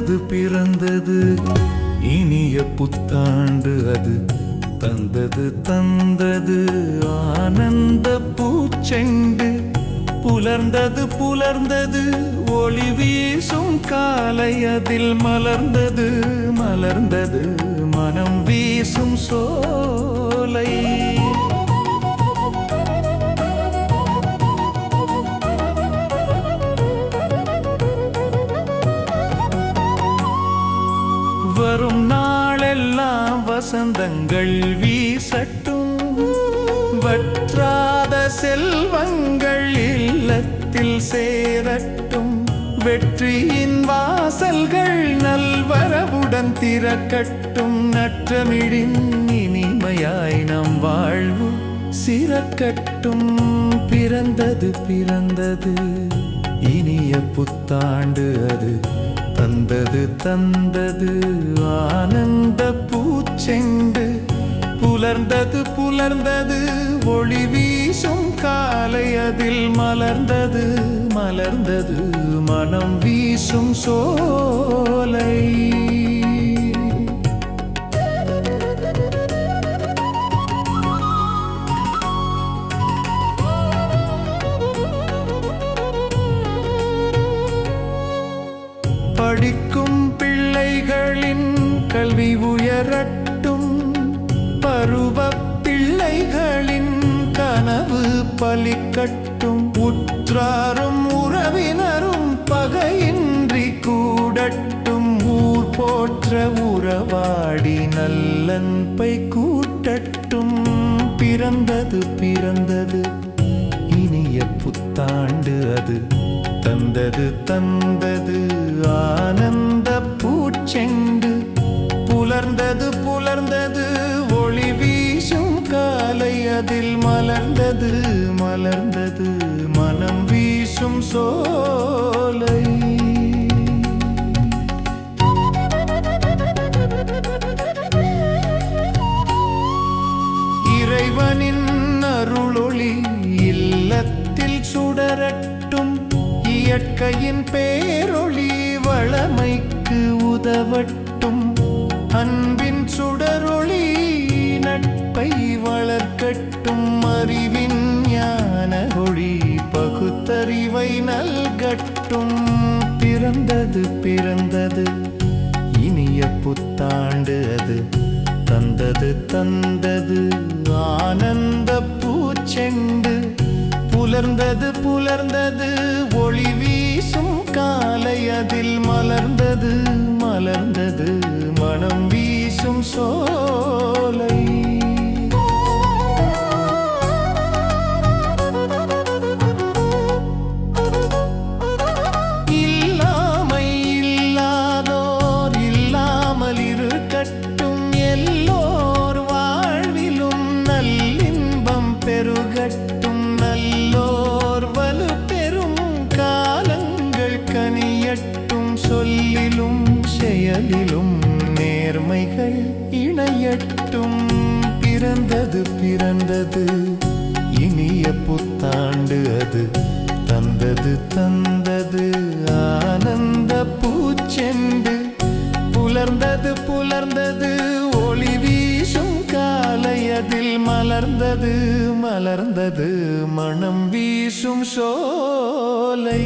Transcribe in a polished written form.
பிறந்தது பிறந்தது இனிய புத்தாண்டு அது தந்தது தந்தது ஆனந்த பூச்செண்டு புலர்ந்தது புலர்ந்தது ஒளி வீசும் காலை அதில் மலர்ந்தது மலர்ந்தது மனம் வீசும் சோலை வரும் நாளெல்லாம் வசந்தங்கள் வீசட்டும் வற்றாத செல்வங்கள் இல்லத்தில் சேரட்டும் வெற்றியின் வாசல்கள் நல்வரவுடன் திறக்கட்டும் நற்றமிழின் இனிமையாய் நம் வாழ்வு சிறக்கட்டும் பிறந்தது பிறந்தது இனிய புத்தாண்டு அது தந்தது தந்தது ஆனந்த பூச்செண்டு புலர்ந்தது புலர்ந்தது ஒளி வீசும் காலை அதில் மலர்ந்தது மலர்ந்தது மனம் வீசும் சோலை படிக்கும் பிள்ளைகளின் கல்வி உயரட்டும் பருவ பிள்ளைகளின் கனவு பலிக்கட்டும் உற்றாரும் உறவினரும் பகையின்றி கூடட்டும் ஊர் போற்ற உறவாடி நல்லன்பை கூட்டட்டும் பிறந்தது பிறந்தது இனிய புத்தாண்டு அது தந்தது தந்தது ஆனந்த பூச்செண்டு புலர்ந்தது புலர்ந்தது ஒளி வீசும் காலை அதில் மலர்ந்தது மலர்ந்தது மனம் வீசும் சோலை இறைவனின் அருளொளி இல்லத்தில் சுடரட்டும் இயற்கையின் பேரொளி வளமைக்கு உதவட்டும் அன்பின் சுடரொளி நட்பை வளர்க்கட்டும் அறிவின் ஞான ஒளி பகுத்தறிவை நல்கட்டும் பிறந்தது பிறந்தது இனிய புத்தாண்டு அது தந்தது தந்தது ஆனந்த பூச்செண்டு புலர்ந்தது புலர்ந்தது ஒளி வீசும் காலை அதில் மலர்ந்தது மலர்ந்தது மனம் வீசும் சோலை இல்லாமை இல்லாதோர் இல்லாமல் இருக்கட்டும் எல்லோர் வாழ்விலும் நல்லின்பம் பெருகட்டும் நல்லோர் வலு பெறும் காலங்கள் கனியட்டும் சொல்லிலும் செயலிலும் நேர்மைகள் இணையட்டும் பிறந்தது பிறந்தது இனிய புத்தாண்டு அது தந்தது தந்தது ஆனந்த பூச்செண்டு புலர்ந்தது புலர்ந்தது ஒளி வீசும் காலை அதில் மலர்ந்தது மலர்ந்தது மனம் வீசும் சோலை